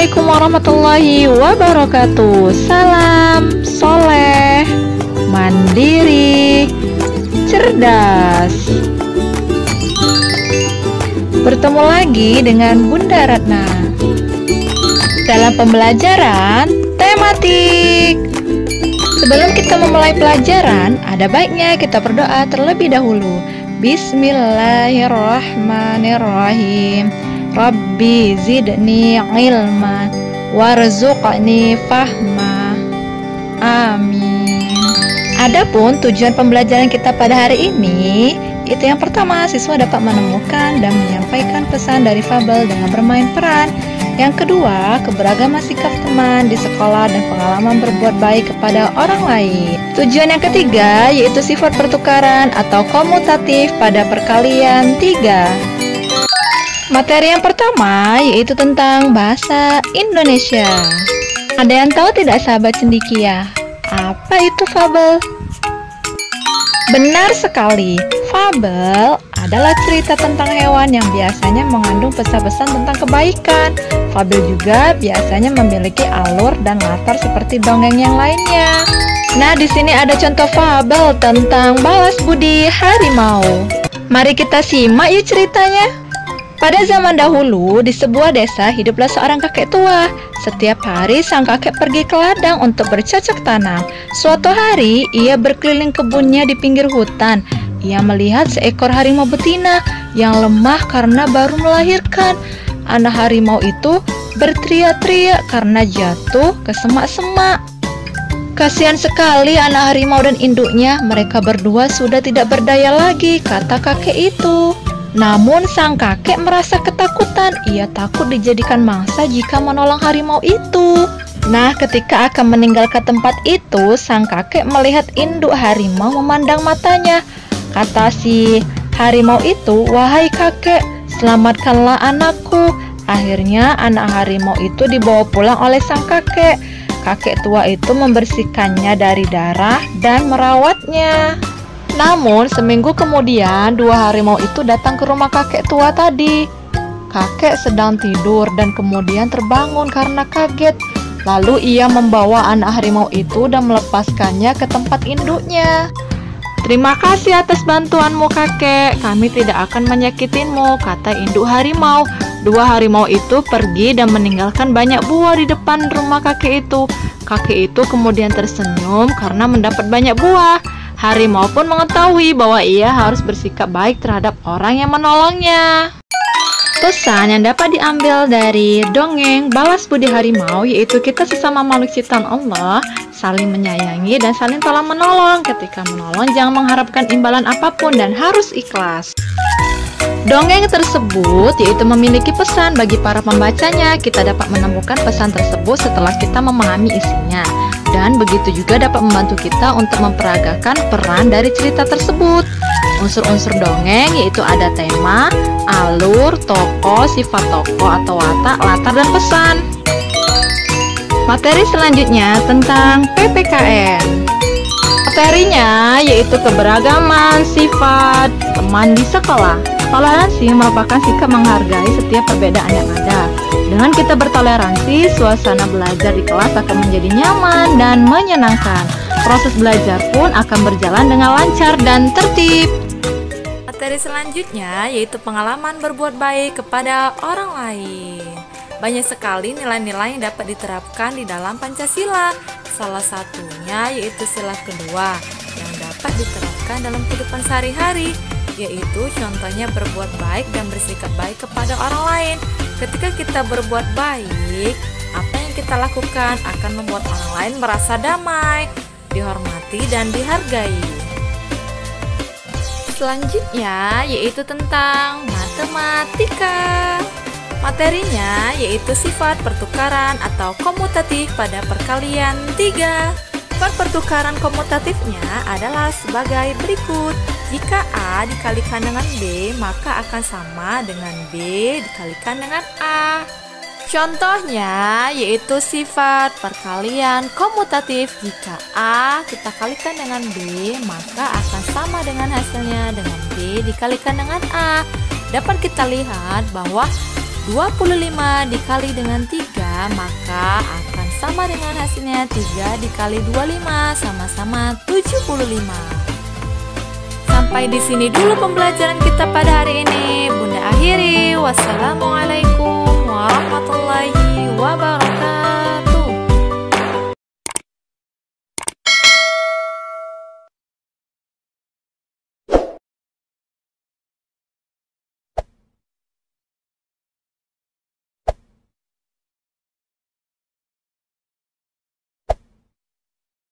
Assalamualaikum warahmatullahi wabarakatuh. Salam soleh, mandiri, cerdas. Bertemu lagi dengan Bunda Ratna dalam pembelajaran tematik. Sebelum kita memulai pelajaran, ada baiknya kita berdoa terlebih dahulu. Bismillahirrahmanirrahim. Rabbi zidni ilma warzuqni fahma. Amin. Adapun tujuan pembelajaran kita pada hari ini, itu yang pertama, siswa dapat menemukan dan menyampaikan pesan dari fabel dengan bermain peran. Yang kedua, keberagaman sikap teman di sekolah dan pengalaman berbuat baik kepada orang lain. Tujuan yang ketiga, yaitu sifat pertukaran atau komutatif pada perkalian 3. Materi yang pertama yaitu tentang bahasa Indonesia. Ada yang tahu tidak sahabat cendekia? Apa itu fabel? Benar sekali, fabel adalah cerita tentang hewan yang biasanya mengandung pesan-pesan tentang kebaikan. Fabel juga biasanya memiliki alur dan latar seperti dongeng yang lainnya. Nah, di sini ada contoh fabel tentang balas budi harimau. Mari kita simak yuk ceritanya. Pada zaman dahulu, di sebuah desa hiduplah seorang kakek tua. Setiap hari sang kakek pergi ke ladang untuk bercocok tanam. Suatu hari, ia berkeliling kebunnya di pinggir hutan. Ia melihat seekor harimau betina yang lemah karena baru melahirkan. Anak harimau itu berteriak-teriak karena jatuh ke semak-semak. Kasihan sekali anak harimau dan induknya, mereka berdua sudah tidak berdaya lagi, kata kakek itu. Namun sang kakek merasa ketakutan, ia takut dijadikan mangsa jika menolong harimau itu. Nah, ketika akan meninggalkan tempat itu, sang kakek melihat induk harimau memandang matanya. Kata si harimau itu, "Wahai kakek, selamatkanlah anakku." Akhirnya anak harimau itu dibawa pulang oleh sang kakek. Kakek tua itu membersihkannya dari darah dan merawatnya. Namun seminggu kemudian dua harimau itu datang ke rumah kakek tua tadi. Kakek sedang tidur dan kemudian terbangun karena kaget. Lalu ia membawa anak harimau itu dan melepaskannya ke tempat induknya. "Terima kasih atas bantuanmu kakek, kami tidak akan menyakitimu," kata induk harimau. Dua harimau itu pergi dan meninggalkan banyak buah di depan rumah kakek itu. Kakek itu kemudian tersenyum karena mendapat banyak buah. Harimau pun mengetahui bahwa ia harus bersikap baik terhadap orang yang menolongnya. Pesan yang dapat diambil dari dongeng Balas Budi Harimau yaitu kita sesama makhluk ciptaan Allah saling menyayangi dan saling tolong menolong. Ketika menolong jangan mengharapkan imbalan apapun dan harus ikhlas. Dongeng tersebut yaitu memiliki pesan bagi para pembacanya. Kita dapat menemukan pesan tersebut setelah kita memahami isinya. Dan begitu juga dapat membantu kita untuk memperagakan peran dari cerita tersebut. Unsur-unsur dongeng yaitu ada tema, alur, tokoh, sifat tokoh atau watak, latar, dan pesan. Materi selanjutnya tentang PPKN. Materinya yaitu keberagaman sifat teman di sekolah. Toleransi merupakan sikap menghargai setiap perbedaan yang ada. Dengan kita bertoleransi, suasana belajar di kelas akan menjadi nyaman dan menyenangkan. Proses belajar pun akan berjalan dengan lancar dan tertib. Materi selanjutnya yaitu pengalaman berbuat baik kepada orang lain. Banyak sekali nilai-nilai yang dapat diterapkan di dalam Pancasila. Salah satunya yaitu sila kedua yang dapat diterapkan dalam kehidupan sehari-hari, yaitu contohnya berbuat baik dan bersikap baik kepada orang lain. Ketika kita berbuat baik, apa yang kita lakukan akan membuat orang lain merasa damai, dihormati, dan dihargai. Selanjutnya yaitu tentang matematika. Materinya yaitu sifat pertukaran atau komutatif pada perkalian 3. Sifat pertukaran komutatifnya adalah sebagai berikut. Jika A dikalikan dengan B, maka akan sama dengan B dikalikan dengan A. Contohnya yaitu sifat perkalian komutatif. Jika A kita kalikan dengan B, maka akan sama dengan hasilnya dengan B dikalikan dengan A. Dapat kita lihat bahwa 25 dikali dengan 3 ya, maka akan sama dengan hasilnya 3 dikali 25 sama-sama 75. Sampai di sini dulu pembelajaran kita pada hari ini. Bunda akhiri. Wassalamualaikum warahmatullahi wabarakatuh.